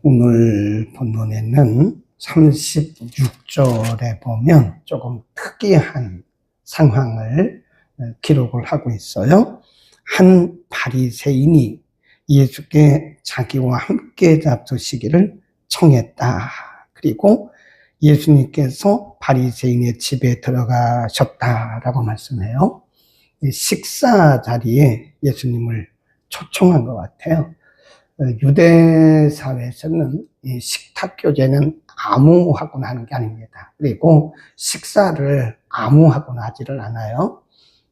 오늘 본문에는 36절에 보면 조금 특이한 상황을 기록을 하고 있어요. 한 바리새인이 예수께 자기와 함께 잡수시기를 청했다. 그리고 예수님께서 바리새인의 집에 들어가셨다라고 말씀해요. 식사 자리에 예수님을 초청한 것 같아요. 유대 사회에서는 이 식탁 교제는 아무하고나 하는 게 아닙니다. 그리고 식사를 아무하고나 하지를 않아요.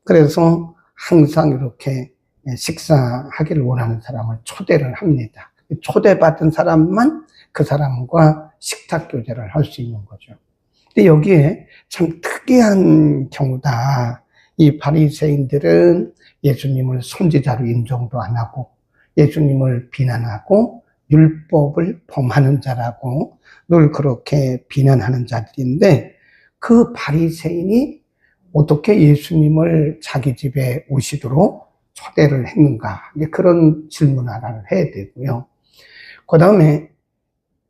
그래서 항상 이렇게 식사하기를 원하는 사람을 초대를 합니다. 초대받은 사람만 그 사람과 식탁 교제를 할 수 있는 거죠. 근데 여기에 참 특이한 경우다. 이 바리새인들은 예수님을 선지자로 인정도 안 하고 예수님을 비난하고 율법을 범하는 자라고 늘 그렇게 비난하는 자들인데, 그 바리새인이 어떻게 예수님을 자기 집에 오시도록 초대를 했는가, 그런 질문 하나를 해야 되고요. 그 다음에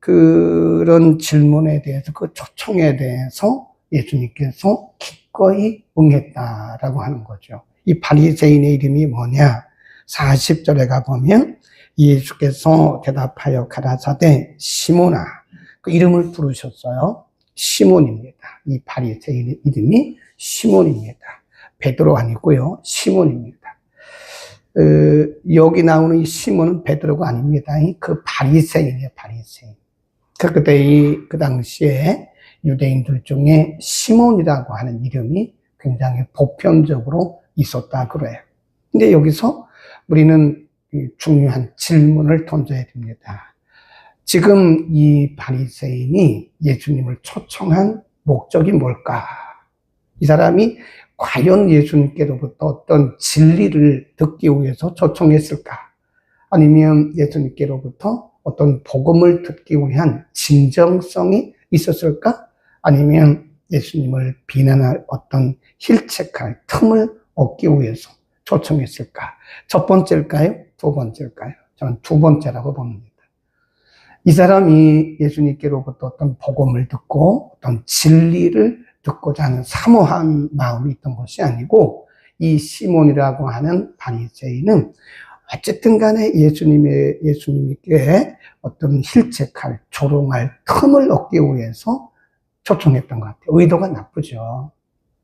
그런 질문에 대해서, 그 초청에 대해서 예수님께서 기꺼이 응했다라고 하는 거죠. 이 바리새인의 이름이 뭐냐? 40절에 가보면 예수께서 대답하여 가라사대 시몬아, 그 이름을 부르셨어요. 시몬입니다. 이 바리새인의 이름이 시몬입니다. 베드로 아니고요, 시몬입니다. 여기 나오는 이 시몬은 베드로가 아닙니다. 그 바리새인이에요, 바리새인. 그때 그 당시에 유대인들 중에 시몬이라고 하는 이름이 굉장히 보편적으로 있었다 그래요. 근데 여기서 우리는 중요한 질문을 던져야 됩니다. 지금 이 바리새인이 예수님을 초청한 목적이 뭘까? 이 사람이 과연 예수님께로부터 어떤 진리를 듣기 위해서 초청했을까? 아니면 예수님께로부터 어떤 복음을 듣기 위한 진정성이 있었을까? 아니면 예수님을 비난할 어떤 힐책할 틈을 얻기 위해서 초청했을까? 첫 번째일까요? 두 번째일까요? 저는 두 번째라고 봅니다. 이 사람이 예수님께로부터 어떤 복음을 듣고 어떤 진리를 듣고자 하는 사모한 마음이 있던 것이 아니고, 이 시몬이라고 하는 바리새인은 어쨌든 간에 예수님께 어떤 힐책할, 조롱할 틈을 얻기 위해서 초청했던 것 같아요. 의도가 나쁘죠.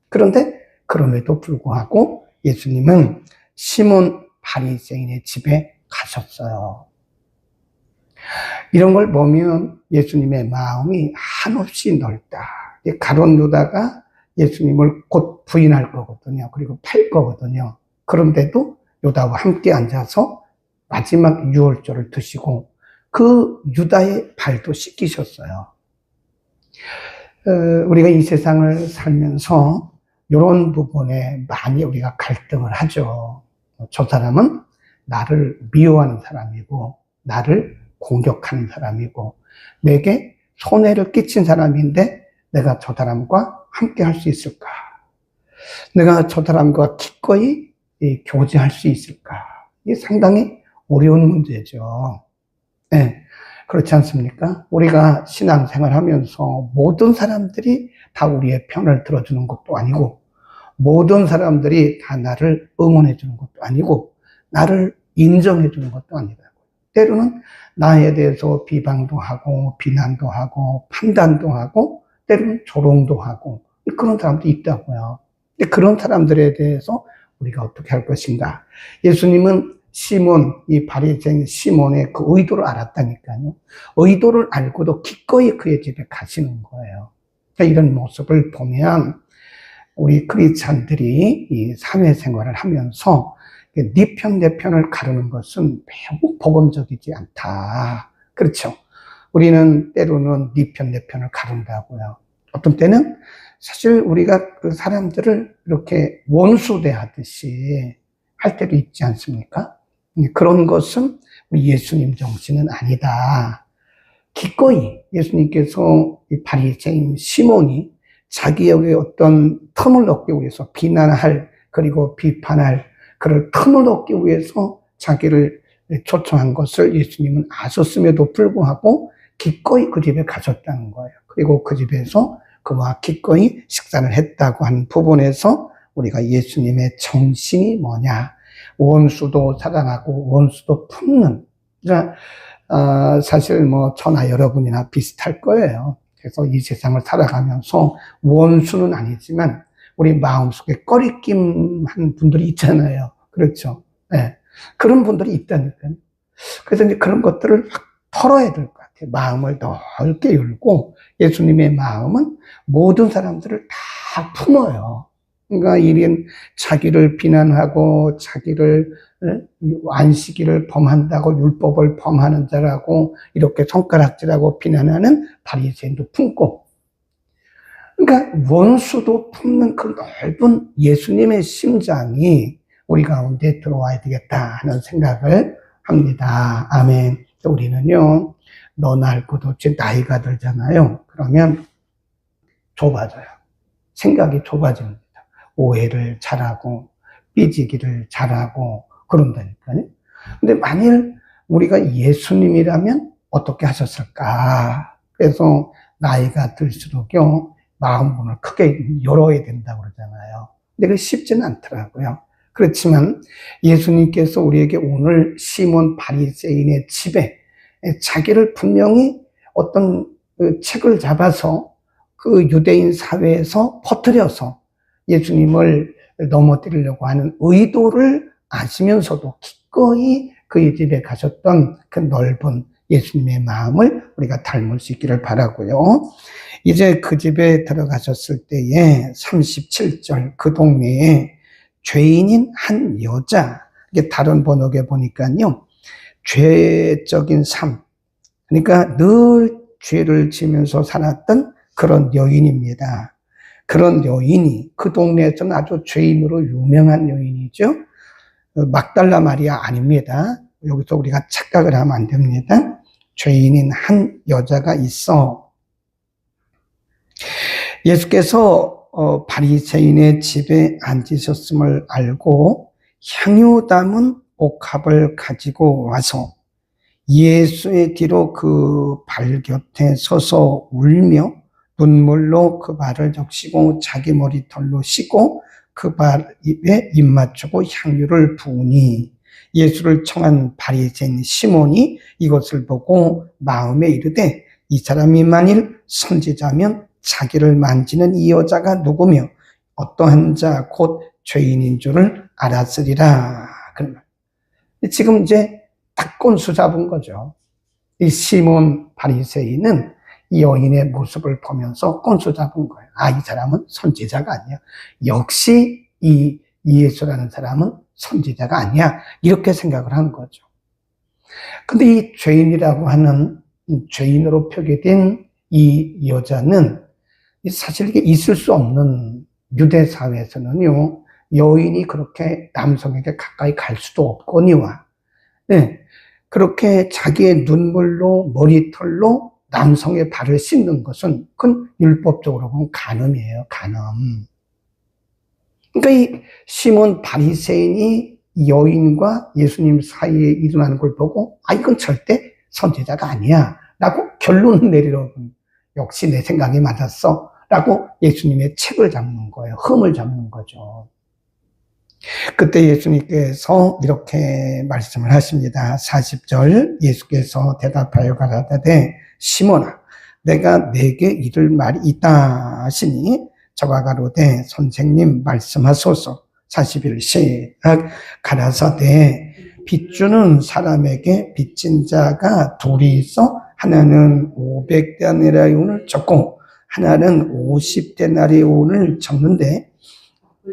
그런데 그럼에도 불구하고 예수님은 시몬 바리새인의 집에 가셨어요. 이런 걸 보면 예수님의 마음이 한없이 넓다. 가룟 유다가 예수님을 곧 부인할 거거든요. 그리고 팔 거거든요. 그런데도 유다와 함께 앉아서 마지막 유월절을 드시고 그 유다의 발도 씻기셨어요. 우리가 이 세상을 살면서 이런 부분에 많이 우리가 갈등을 하죠. 저 사람은 나를 미워하는 사람이고 나를 공격하는 사람이고 내게 손해를 끼친 사람인데 내가 저 사람과 함께 할 수 있을까? 내가 저 사람과 기꺼이 교제할 수 있을까? 이게 상당히 어려운 문제죠. 네, 그렇지 않습니까? 우리가 신앙생활 하면서 모든 사람들이 다 우리의 편을 들어주는 것도 아니고 모든 사람들이 다 나를 응원해 주는 것도 아니고 나를 인정해 주는 것도 아니라고. 때로는 나에 대해서 비방도 하고 비난도 하고 판단도 하고 때로는 조롱도 하고 그런 사람도 있다고요. 근데 그런 사람들에 대해서 우리가 어떻게 할 것인가? 예수님은 시몬, 이 바리새인 시몬의 그 의도를 알았다니까요. 의도를 알고도 기꺼이 그의 집에 가시는 거예요. 그러니까 이런 모습을 보면 우리 크리스찬들이 이 사회생활을 하면서 네 편, 내 편을 가르는 것은 매우 복음적이지 않다. 그렇죠. 우리는 때로는 네 편, 내 편을 가른다고요. 어떤 때는 사실 우리가 그 사람들을 이렇게 원수 대하듯이 할 때도 있지 않습니까? 그런 것은 우리 예수님 정신은 아니다. 기꺼이 예수님께서 이 바리새인 시몬이 자기에게 어떤 틈을 얻기 위해서 비난할 그리고 비판할 그럴 틈을 얻기 위해서 자기를 초청한 것을 예수님은 아셨음에도 불구하고 기꺼이 그 집에 가셨다는 거예요. 그리고 그 집에서 그와 기꺼이 식사를 했다고 하는 부분에서 우리가 예수님의 정신이 뭐냐, 원수도 사랑하고 원수도 품는, 그러니까 사실 뭐 저나 여러분이나 비슷할 거예요. 그래서 이 세상을 살아가면서 원수는 아니지만 우리 마음속에 꺼리낌한 분들이 있잖아요. 그렇죠? 네. 그런 분들이 있다니까요. 그래서 이제 그런 것들을 확 털어야 될 것 같아요. 마음을 넓게 열고, 예수님의 마음은 모든 사람들을 다 품어요. 그러니까 이런 자기를 비난하고 자기를 안식일을 범한다고 율법을 범하는 자라고 이렇게 손가락질하고 비난하는 바리새인도 품고, 그러니까 원수도 품는 그 넓은 예수님의 심장이 우리 가운데 들어와야 되겠다 하는 생각을 합니다. 아멘. 우리는요, 너나 할 것 없이 나이가 들잖아요. 그러면 좁아져요. 생각이 좁아집니다. 오해를 잘하고 삐지기를 잘하고 그런다니까요. 근데 만일 우리가 예수님이라면 어떻게 하셨을까? 그래서 나이가 들수록요, 마음문을 크게 열어야 된다고 그러잖아요. 근데 그게 쉽지는 않더라고요. 그렇지만 예수님께서 우리에게 오늘 시몬 바리새인의 집에 자기를 분명히 어떤 책을 잡아서 그 유대인 사회에서 퍼뜨려서 예수님을 넘어뜨리려고 하는 의도를 아시면서도 기꺼이 그의 집에 가셨던 그 넓은 예수님의 마음을 우리가 닮을 수 있기를 바라고요. 이제 그 집에 들어가셨을 때에 37절, 그 동네에 죄인인 한 여자, 이게 다른 번역에 보니까요, 죄적인 삶, 그러니까 늘 죄를 지면서 살았던 그런 여인입니다. 그런 여인이 그 동네에서는 아주 죄인으로 유명한 여인이죠. 막달라 마리아 아닙니다. 여기서 우리가 착각을 하면 안 됩니다. 죄인인 한 여자가 있어. 예수께서 바리새인의 집에 앉으셨음을 알고 향유 담은 옥합을 가지고 와서 예수의 뒤로 그 발 곁에 서서 울며 눈물로 그 발을 적시고 자기 머리털로 씻고 그 발 입에 입 맞추고 향유를 부으니, 예수를 청한 바리새인 시몬이 이것을 보고 마음에 이르되 이 사람이 만일 선지자면 자기를 만지는 이 여자가 누구며 어떠한 자 곧 죄인인 줄을 알았으리라. 지금 이제 딱 꼰수 잡은 거죠. 이 시몬 바리새인은 이 여인의 모습을 보면서 꼰수 잡은 거예요. 아, 이 사람은 선지자가 아니야. 역시 이 예수라는 사람은 선지자가 아니야. 이렇게 생각을 한 거죠. 근데 이 죄인이라고 하는, 죄인으로 표기된 이 여자는 사실 이게 있을 수 없는, 유대 사회에서는요, 여인이 그렇게 남성에게 가까이 갈 수도 없거니와, 네, 그렇게 자기의 눈물로 머리털로 남성의 발을 씻는 것은 그건 율법적으로 보면 간음이에요. 간음. 그러니까 이 시몬 바리새인이 여인과 예수님 사이에 일어나는 걸 보고 아, 이건 절대 선지자가 아니야 라고 결론을 내리려고, 역시 내 생각이 맞았어 라고 예수님의 책을 잡는 거예요. 흠을 잡는 거죠. 그때 예수님께서 이렇게 말씀을 하십니다. 40절, 예수께서 대답하여 가라사대 시몬아, 내가 내게 이를 말이 있다 하시니 저가 가로되 선생님 말씀하소서. 41, 시작. 가라사대 빚주는 사람에게 빚진 자가 둘이 있어 하나는 500데나리온을 줬고 하나는 50데나리온을 줬는데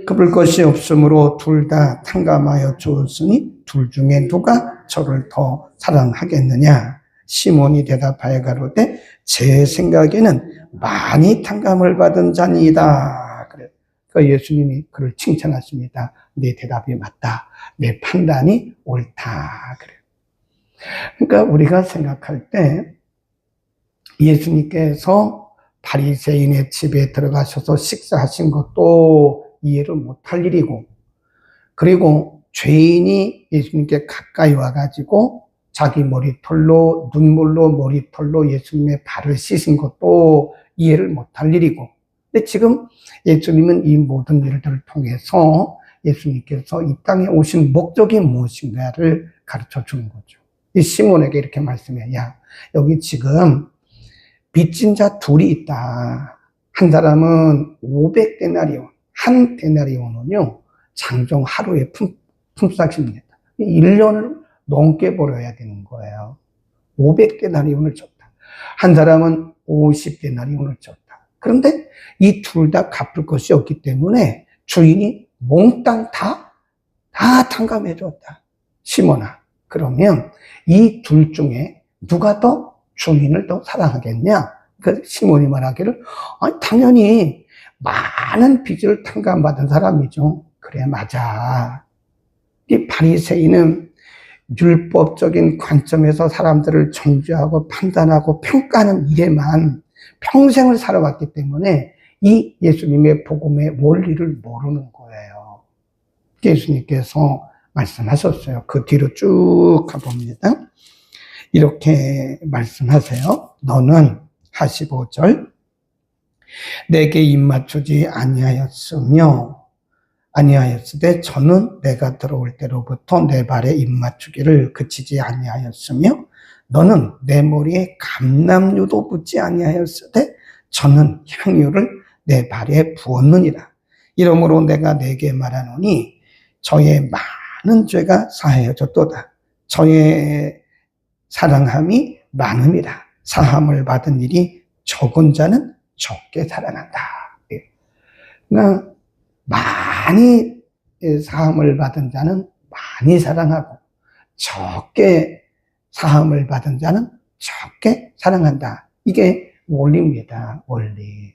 갚을 것이 없으므로 둘 다 탕감하여 주었으니 둘 중에 누가 저를 더 사랑하겠느냐. 시몬이 대답하여 가로되 제 생각에는 많이 탕감을 받은 자니이다. 그래. 그 예수님이 그를 칭찬하십니다. 내 대답이 맞다. 내 판단이 옳다. 그래. 그러니까 우리가 생각할 때 예수님께서 바리새인의 집에 들어가셔서 식사하신 것도 이해를 못할 일이고, 그리고 죄인이 예수님께 가까이 와가지고 자기 머리털로, 눈물로 머리털로 예수님의 발을 씻은 것도 이해를 못할 일이고, 근데 지금 예수님은 이 모든 일들을 통해서 예수님께서 이 땅에 오신 목적이 무엇인가를 가르쳐 주는 거죠. 이 시몬에게 이렇게 말씀해. 야, 여기 지금 빚진 자 둘이 있다. 한 사람은 500데나리온. 한 데나리온은요, 장정 하루의 품삯입니다. 1년을 넘게 벌어야 되는 거예요. 500데나리온을 줬다. 한 사람은 50데나리온을 줬다. 그런데 이 둘 다 갚을 것이 없기 때문에 주인이 몽땅 다 탕감해 줬다. 시몬아, 그러면 이 둘 중에 누가 더 주인을 더 사랑하겠냐? 그 시몬이 말하기를, 아니, 당연히 많은 빚을 탕감받은 사람이죠. 그래, 맞아. 이 바리새인은 율법적인 관점에서 사람들을 정죄하고 판단하고 평가하는 일에만 평생을 살아왔기 때문에 이 예수님의 복음의 원리를 모르는 거예요. 예수님께서 말씀하셨어요. 그 뒤로 쭉 가봅니다. 이렇게 말씀하세요. 너는 45절 내게 입맞추지 아니하였으되 저는 내가 들어올 때로부터 내 발에 입맞추기를 그치지 아니하였으며 너는 내 머리에 감람유도 붓지 아니하였으되 저는 향유를 내 발에 부었느니라. 이러므로 내가 네게 말하노니 저의 많은 죄가 사하여졌도다. 저의 사랑함이 많음이라. 사함을 받은 일이 적은 자는 적게 사랑한다. 그러니까 많이 사함을 받은 자는 많이 사랑하고 적게 사함을 받은 자는 적게 사랑한다. 이게 원리입니다. 원리.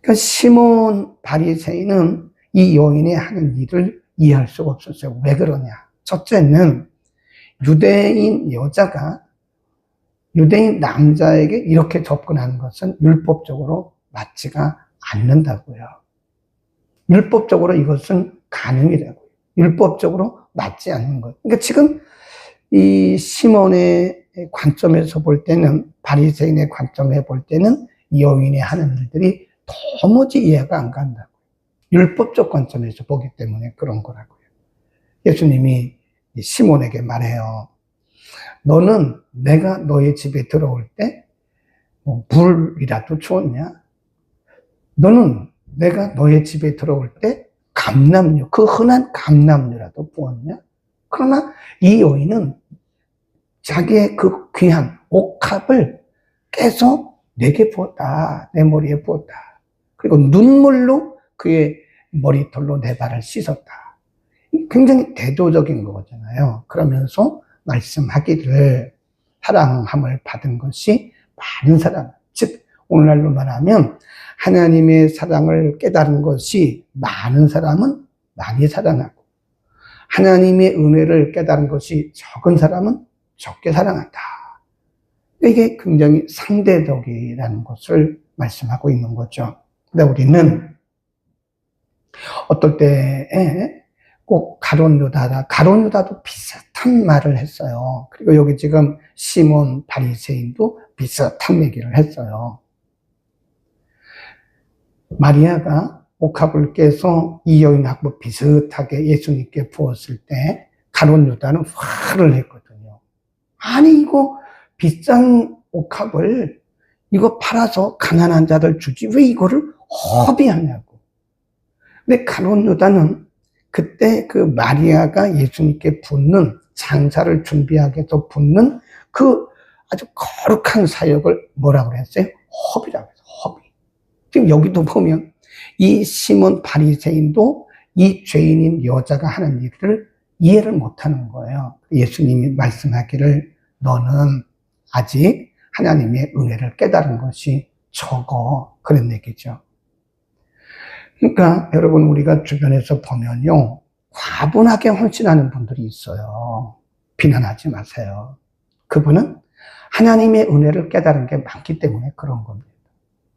그러니까 시몬 바리새인은 이 여인이 하는 일을 이해할 수가 없었어요. 왜 그러냐? 첫째는 유대인 여자가 유대인 남자에게 이렇게 접근하는 것은 율법적으로 맞지가 않는다고요. 율법적으로 이것은 가능이라고요. 율법적으로 맞지 않는 것. 그러니까 지금 이 시몬의 관점에서 볼 때는, 바리새인의 관점에 볼 때는 이 여인이 하는 일들이 도무지 이해가 안 간다고요. 율법적 관점에서 보기 때문에 그런 거라고요. 예수님이 시몬에게 말해요. 너는 내가 너의 집에 들어올 때 물이라도 주었냐? 너는 내가 너의 집에 들어올 때 감람유, 그 흔한 감람유라도 부었냐? 그러나 이 여인은 자기의 그 귀한 옥합을 깨서 내게 부었다. 내 머리에 부었다. 그리고 눈물로 그의 머리털로 내 발을 씻었다. 굉장히 대도적인 거잖아요. 그러면서 말씀하기를 사랑함을 받은 것이 많은 사람, 즉 오늘날로 말하면 하나님의 사랑을 깨달은 것이 많은 사람은 많이 사랑하고 하나님의 은혜를 깨달은 것이 적은 사람은 적게 사랑한다. 이게 굉장히 상대적이라는 것을 말씀하고 있는 거죠. 근데 우리는 어떨 때에 꼭 가룟 유다도 비슷한 말을 했어요. 그리고 여기 지금 시몬 바리새인도 비슷한 얘기를 했어요. 마리아가 옥합을 깨서 이 여인하고 비슷하게 예수님께 부었을 때 가룟 유다는 화를 냈거든요. 아니 이거 비싼 옥합을 이거 팔아서 가난한 자들 주지 왜 이거를 허비하냐고. 근데 가룟 유다는 그때 그 마리아가 예수님께 붓는 장사를 준비하기 위해서 붓는 그 아주 거룩한 사역을 뭐라고 그랬어요? 허비라고 했어요. 허비. 지금 여기도 보면 이 시몬 바리새인도 이 죄인인 여자가 하는 일을 이해를 못하는 거예요. 예수님이 말씀하기를 너는 아직 하나님의 은혜를 깨달은 것이 적어. 그런 얘기죠. 그러니까 여러분 우리가 주변에서 보면요. 과분하게 헌신하는 분들이 있어요. 비난하지 마세요. 그분은 하나님의 은혜를 깨달은 게 많기 때문에 그런 겁니다.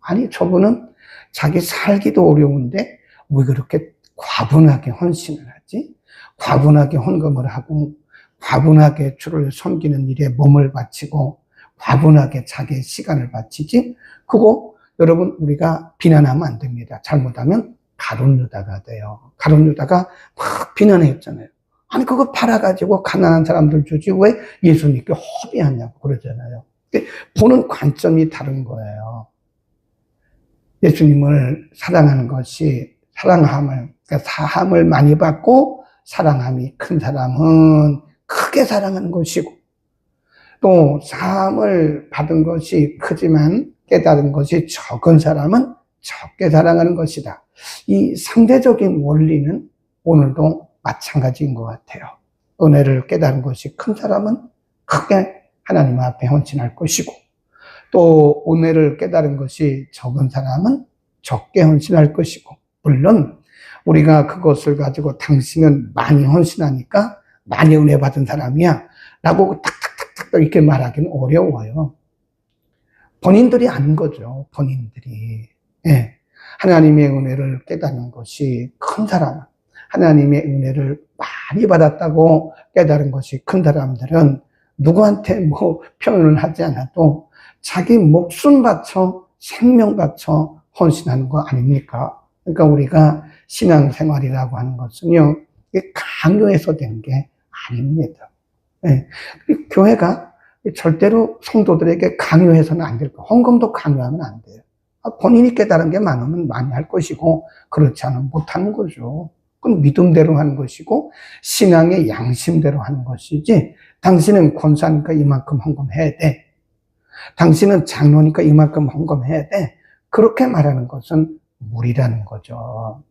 아니 저분은 자기 살기도 어려운데 왜 그렇게 과분하게 헌신을 하지? 과분하게 헌금을 하고 과분하게 주를 섬기는 일에 몸을 바치고 과분하게 자기의 시간을 바치지, 그거 여러분 우리가 비난하면 안 됩니다. 잘못하면 가룟 유다가 돼요. 가룟 유다가 막 비난했잖아요. 아니 그거 팔아가지고 가난한 사람들 주지 왜 예수님께 허비하냐고 그러잖아요. 보는 관점이 다른 거예요. 예수님을 사랑하는 것이 사랑함을, 그러니까 사함을 많이 받고 사랑함이 큰 사람은 크게 사랑하는 것이고, 또 사함을 받은 것이 크지만 깨달은 것이 적은 사람은 적게 사랑하는 것이다. 이 상대적인 원리는 오늘도 마찬가지인 것 같아요. 은혜를 깨달은 것이 큰 사람은 크게 하나님 앞에 헌신할 것이고, 또 은혜를 깨달은 것이 적은 사람은 적게 헌신할 것이고, 물론 우리가 그것을 가지고 당신은 많이 헌신하니까 많이 은혜 받은 사람이야 라고 탁탁탁탁 이렇게 말하기는 어려워요. 본인들이 아는 거죠. 본인들이. 예. 하나님의 은혜를 깨닫는 것이 큰 사람, 하나님의 은혜를 많이 받았다고 깨달은 것이 큰 사람들은 누구한테 뭐 표현을 하지 않아도 자기 목숨 바쳐 생명 바쳐 헌신하는 거 아닙니까? 그러니까 우리가 신앙생활이라고 하는 것은요, 강요해서 된 게 아닙니다. 네. 교회가 절대로 성도들에게 강요해서는 안 될 거예요. 헌금도 강요하면 안 돼요. 본인이 깨달은 게 많으면 많이 할 것이고, 그렇지 않으면 못하는 거죠. 그건 믿음대로 하는 것이고, 신앙의 양심대로 하는 것이지, 당신은 권사니까 이만큼 헌금해야 돼. 당신은 장로니까 이만큼 헌금해야 돼. 그렇게 말하는 것은 무리라는 거죠.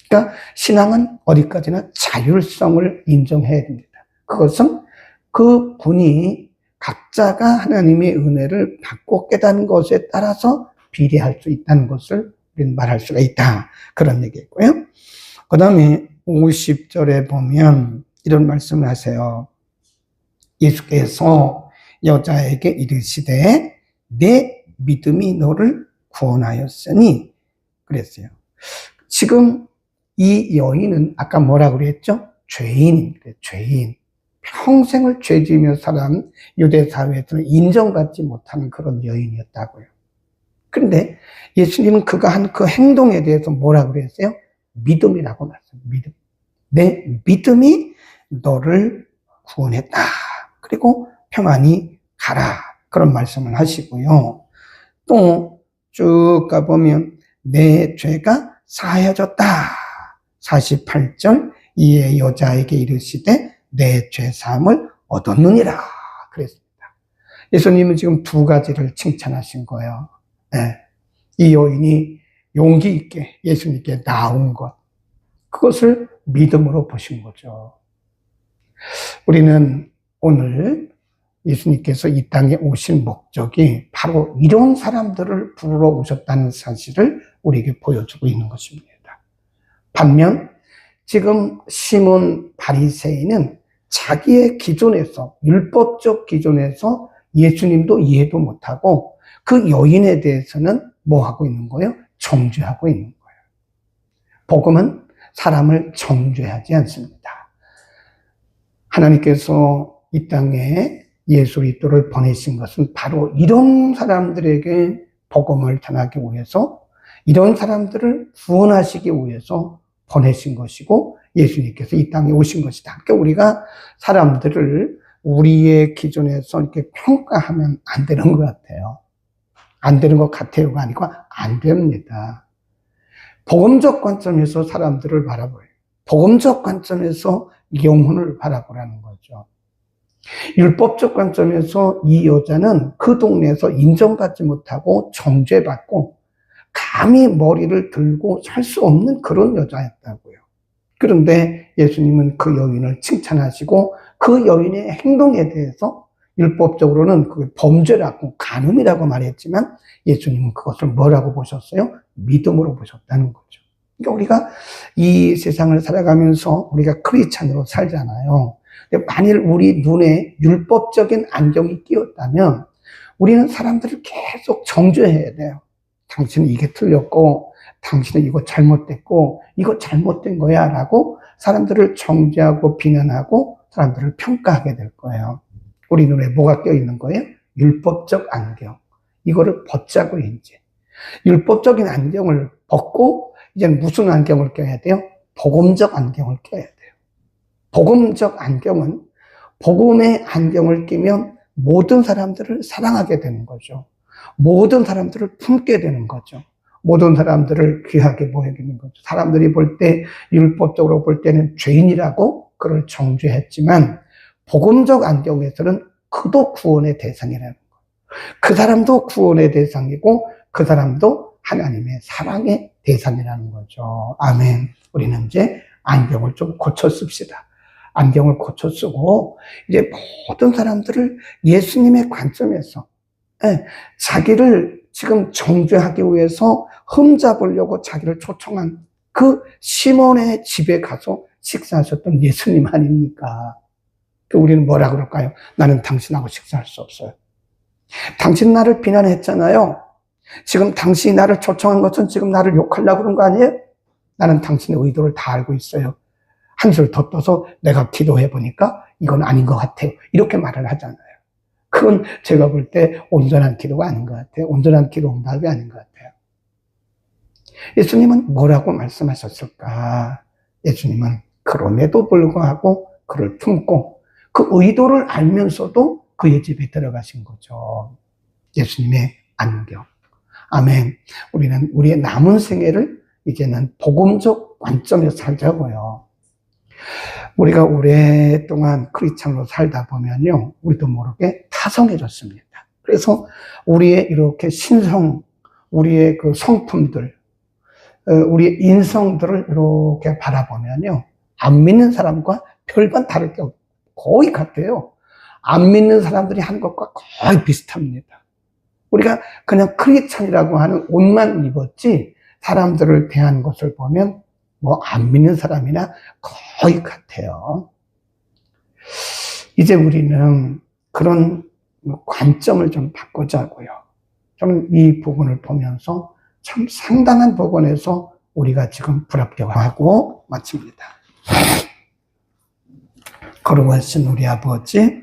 그러니까 신앙은 어디까지나 자율성을 인정해야 됩니다. 그것은 그 분이 각자가 하나님의 은혜를 받고 깨닫는 것에 따라서 비례할 수 있다는 것을 우리는 말할 수가 있다. 그런 얘기고요. 그 다음에 50절에 보면 이런 말씀을 하세요. 예수께서 여자에게 이르시되 내 믿음이 너를 구원하였으니 그랬어요. 지금 이 여인은 아까 뭐라고 그랬죠? 죄인입니다. 죄인. 평생을 죄 지으며 살아온 유대 사회에서는 인정받지 못하는 그런 여인이었다고요. 그런데 예수님은 그가 한 그 행동에 대해서 뭐라고 그랬어요? 믿음이라고 말했어요. 믿음. 내 믿음이 너를 구원했다. 그리고 평안히 가라. 그런 말씀을 하시고요. 또 쭉 가보면 내 죄가 사하여졌다. 48절 이에 여자에게 이르시되 내 죄사함을 얻었느니라 그랬습니다. 예수님은 지금 두 가지를 칭찬하신 거예요. 네. 이 여인이 용기 있게 예수님께 나온 것, 그것을 믿음으로 보신 거죠. 우리는 오늘 예수님께서 이 땅에 오신 목적이 바로 이런 사람들을 부르러 오셨다는 사실을 우리에게 보여주고 있는 것입니다. 반면 지금 시몬 바리새인은 자기의 기존에서, 율법적 기존에서 예수님도 이해도 못하고 그 여인에 대해서는 뭐 하고 있는 거예요? 정죄하고 있는 거예요. 복음은 사람을 정죄하지 않습니다. 하나님께서 이 땅에 예수 그리스도를 보내신 것은 바로 이런 사람들에게 복음을 전하기 위해서, 이런 사람들을 구원하시기 위해서 보내신 것이고 예수님께서 이 땅에 오신 것이다. 그러니까 우리가 사람들을 우리의 기준에서 이렇게 평가하면 안 되는 것 같아요. 안 되는 것 같아요가 아니고 안 됩니다. 복음적 관점에서 사람들을 바라보래요. 복음적 관점에서 영혼을 바라보라는 거죠. 율법적 관점에서 이 여자는 그 동네에서 인정받지 못하고 정죄받고 감히 머리를 들고 살 수 없는 그런 여자였다고요. 그런데 예수님은 그 여인을 칭찬하시고 그 여인의 행동에 대해서 율법적으로는 그 범죄라고 간음이라고 말했지만 예수님은 그것을 뭐라고 보셨어요? 믿음으로 보셨다는 거죠. 그러니까 우리가 이 세상을 살아가면서 우리가 크리스찬으로 살잖아요. 만일 우리 눈에 율법적인 안경이 끼었다면 우리는 사람들을 계속 정죄해야 돼요. 당신은 이게 틀렸고, 당신은 이거 잘못됐고, 이거 잘못된 거야 라고 사람들을 정죄하고 비난하고 사람들을 평가하게 될 거예요. 우리 눈에 뭐가 껴있는 거예요? 율법적 안경. 이거를 벗자고 이제. 율법적인 안경을 벗고 이제 무슨 안경을 껴야 돼요? 복음적 안경을 껴야 돼요. 복음적 안경은 복음의 안경을 끼면 모든 사람들을 사랑하게 되는 거죠. 모든 사람들을 품게 되는 거죠. 모든 사람들을 귀하게 보이는 거죠. 사람들이 볼 때, 율법적으로 볼 때는 죄인이라고 그를 정죄했지만 복음적 안경에서는 그도 구원의 대상이라는 거예요. 그 사람도 구원의 대상이고 그 사람도 하나님의 사랑의 대상이라는 거죠. 아멘. 우리는 이제 안경을 좀 고쳐 씁시다. 안경을 고쳐 쓰고 이제 모든 사람들을 예수님의 관점에서 자기를 지금 정죄하기 위해서 흠잡으려고 자기를 초청한 그 시몬의 집에 가서 식사하셨던 예수님 아닙니까? 우리는 뭐라 그럴까요? 나는 당신하고 식사할 수 없어요. 당신 나를 비난했잖아요. 지금 당신이 나를 초청한 것은 지금 나를 욕하려고 그런 거 아니에요? 나는 당신의 의도를 다 알고 있어요. 한술 더 떠서 내가 기도해 보니까 이건 아닌 것 같아요. 이렇게 말을 하잖아요. 그건 제가 볼 때 온전한 기도가 아닌 것 같아요. 온전한 기도 응답이 아닌 것 같아요. 예수님은 뭐라고 말씀하셨을까? 예수님은 그럼에도 불구하고 그를 품고 그 의도를 알면서도 그의 집에 들어가신 거죠. 예수님의 안경. 아멘. 우리는 우리의 남은 생애를 이제는 복음적 관점에서 살자고요. 우리가 오랫동안 크리스찬으로 살다 보면요, 우리도 모르게 타성해졌습니다. 그래서 우리의 이렇게 신성, 우리의 그 성품들, 우리의 인성들을 이렇게 바라보면요, 안 믿는 사람과 별반 다를 게 없고 거의 같아요. 안 믿는 사람들이 하는 것과 거의 비슷합니다. 우리가 그냥 크리스찬이라고 하는 옷만 입었지 사람들을 대하는 것을 보면 뭐 안 믿는 사람이나 거의 같아요. 이제 우리는 그런 관점을 좀 바꾸자고요. 저는 이 부분을 보면서 참 상당한 부분에서 우리가 지금 불합격하고 마칩니다. 거룩하신 우리 아버지,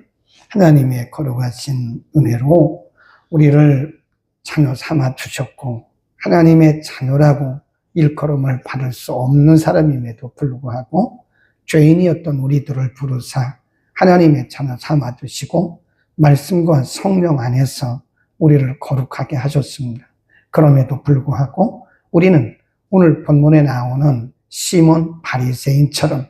하나님의 거룩하신 은혜로 우리를 자녀 삼아 주셨고 하나님의 자녀라고 일컬음을 받을 수 없는 사람임에도 불구하고 죄인이었던 우리들을 부르사 하나님의 자녀 삼아 주시고 말씀과 성령 안에서 우리를 거룩하게 하셨습니다. 그럼에도 불구하고 우리는 오늘 본문에 나오는 시몬 바리새인처럼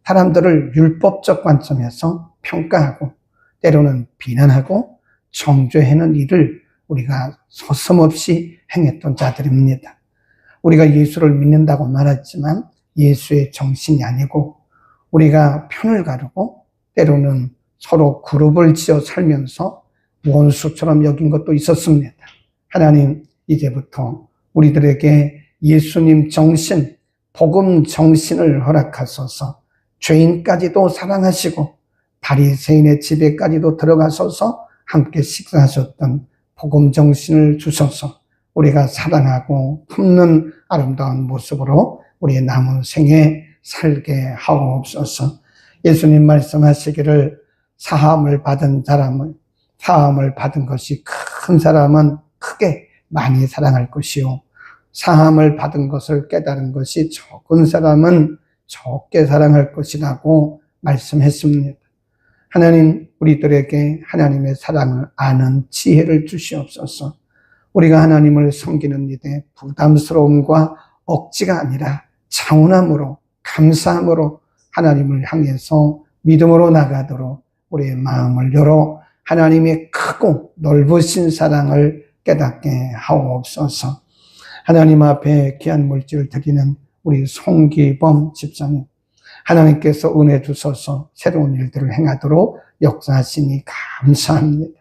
사람들을 율법적 관점에서 평가하고 때로는 비난하고 정죄하는 일을 우리가 서슴없이 행했던 자들입니다. 우리가 예수를 믿는다고 말했지만 예수의 정신이 아니고 우리가 편을 가르고 때로는 서로 그룹을 지어 살면서 원수처럼 여긴 것도 있었습니다. 하나님, 이제부터 우리들에게 예수님 정신, 복음 정신을 허락하소서. 죄인까지도 사랑하시고 바리새인의 집에까지도 들어가셔서 함께 식사하셨던 복음 정신을 주셔서 우리가 사랑하고 품는 아름다운 모습으로 우리의 남은 생에 살게 하옵소서. 예수님 말씀하시기를 사함을 받은 것이 큰 사람은 크게 많이 사랑할 것이요 사함을 받은 것을 깨달은 것이 적은 사람은 적게 사랑할 것이라고 말씀했습니다. 하나님, 우리들에게 하나님의 사랑을 아는 지혜를 주시옵소서. 우리가 하나님을 섬기는 일에 부담스러움과 억지가 아니라 차분함으로 감사함으로 하나님을 향해서 믿음으로 나가도록 우리의 마음을 열어 하나님의 크고 넓으신 사랑을 깨닫게 하옵소서. 하나님 앞에 귀한 물질을 드리는 우리 송기범 집사님, 하나님께서 은혜 주셔서 새로운 일들을 행하도록 역사하시니 감사합니다.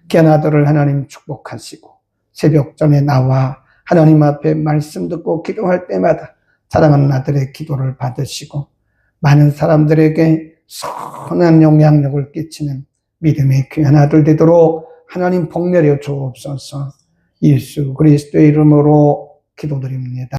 귀한 아들을 하나님 축복하시고 새벽전에 나와 하나님 앞에 말씀 듣고 기도할 때마다 사랑하는 아들의 기도를 받으시고 많은 사람들에게 선한 영향력을 끼치는 믿음의 귀한 아들 되도록 하나님 복 내려 주옵소서. 예수 그리스도의 이름으로 기도드립니다.